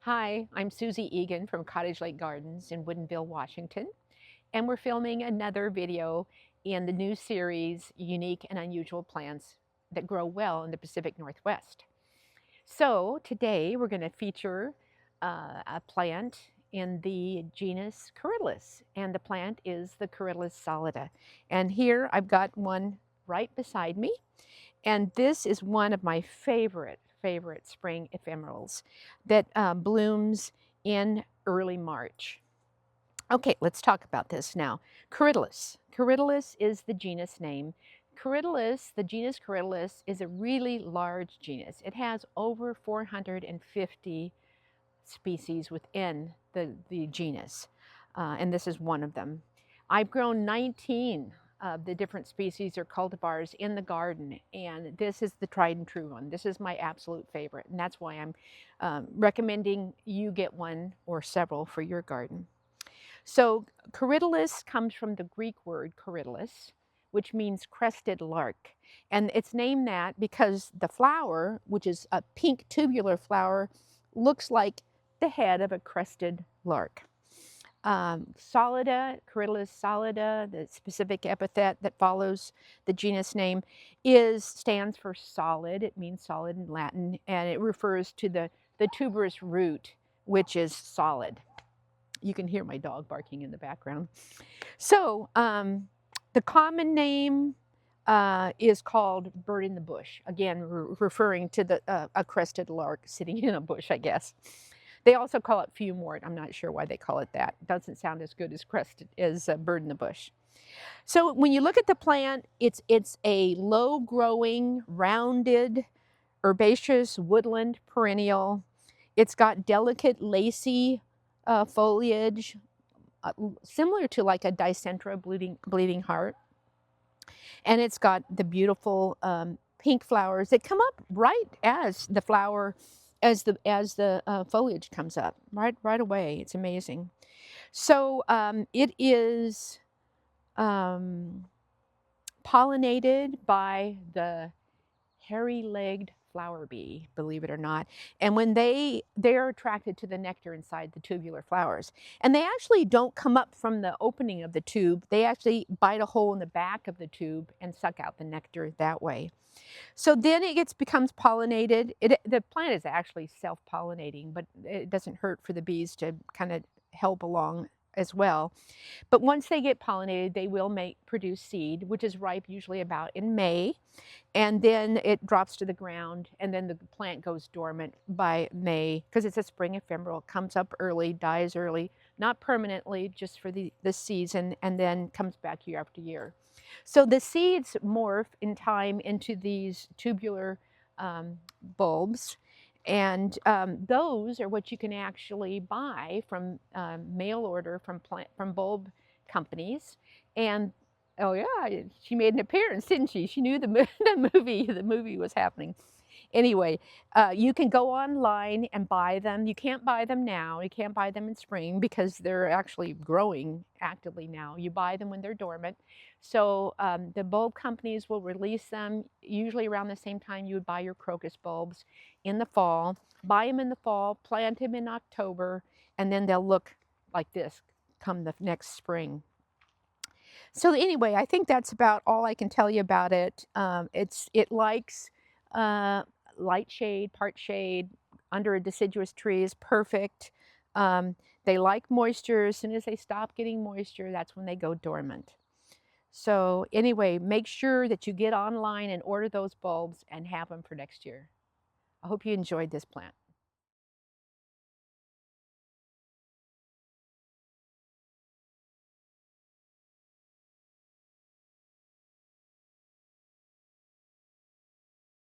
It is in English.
Hi, I'm Susie Egan from Cottage Lake Gardens in Woodinville, Washington, and we're filming another video in the new series, Unique and Unusual Plants that Grow Well in the Pacific Northwest. So today we're going to feature a plant in the genus Corydalis, and the plant is the Corydalis solida. And here I've got one right beside me, and this is one of my favorite spring ephemerals that blooms in early March. Okay, let's talk about this now. Corydalis. Corydalis is the genus name. Corydalis, the genus Corydalis, is a really large genus. It has over 450 species within the genus, and this is one of them. I've grown 19 of the different species or cultivars in the garden, and this is the tried and true one. This is my absolute favorite, and that's why I'm recommending you get one or several for your garden. So Corydalis comes from the Greek word Corydalis, which means crested lark. And it's named that because the flower, which is a pink tubular flower, looks like the head of a crested lark. Solida, Corydalis solida, the specific epithet that follows the genus name, stands for solid. It means solid in Latin, and it refers to the tuberous root, which is solid. You can hear my dog barking in the background. So the common name is called bird in the bush, again referring to a crested lark sitting in a bush, I guess. They also call it fumort. I'm not sure why they call it that. It doesn't sound as good as crested as bird in the bush. So when you look at the plant, it's a low-growing, rounded, herbaceous woodland perennial. It's got delicate, lacy foliage, similar to like a dicentra bleeding heart. And it's got the beautiful pink flowers that come up right as the flower, as the foliage comes up, right away. It's amazing. So it is pollinated by the hairy-legged flower bee, believe it or not. And when they're attracted to the nectar inside the tubular flowers. And they actually don't come up from the opening of the tube. They actually bite a hole in the back of the tube and suck out the nectar that way. So then it becomes pollinated. The plant is actually self-pollinating, but it doesn't hurt for the bees to kind of help along as well. But once they get pollinated, they will produce seed, which is ripe usually about in May. And then it drops to the ground, and then the plant goes dormant by May, because it's a spring ephemeral. It comes up early, dies early, not permanently, just for the season, and then comes back year after year. So the seeds morph in time into these tubular bulbs, and those are what you can actually buy from mail order from bulb companies. And oh yeah, she made an appearance, didn't she? She knew the movie was happening. Anyway, you can go online and buy them. You can't buy them now. You can't buy them in spring because they're actually growing actively now. You buy them when they're dormant. So the bulb companies will release them usually around the same time you would buy your crocus bulbs in the fall. Buy them in the fall, plant them in October, and then they'll look like this come the next spring. So anyway, I think that's about all I can tell you about it. It likes light shade, part shade, under a deciduous tree is perfect. They like moisture. As soon as they stop getting moisture, that's when they go dormant. So anyway, make sure that you get online and order those bulbs and have them for next year. I hope you enjoyed this plant.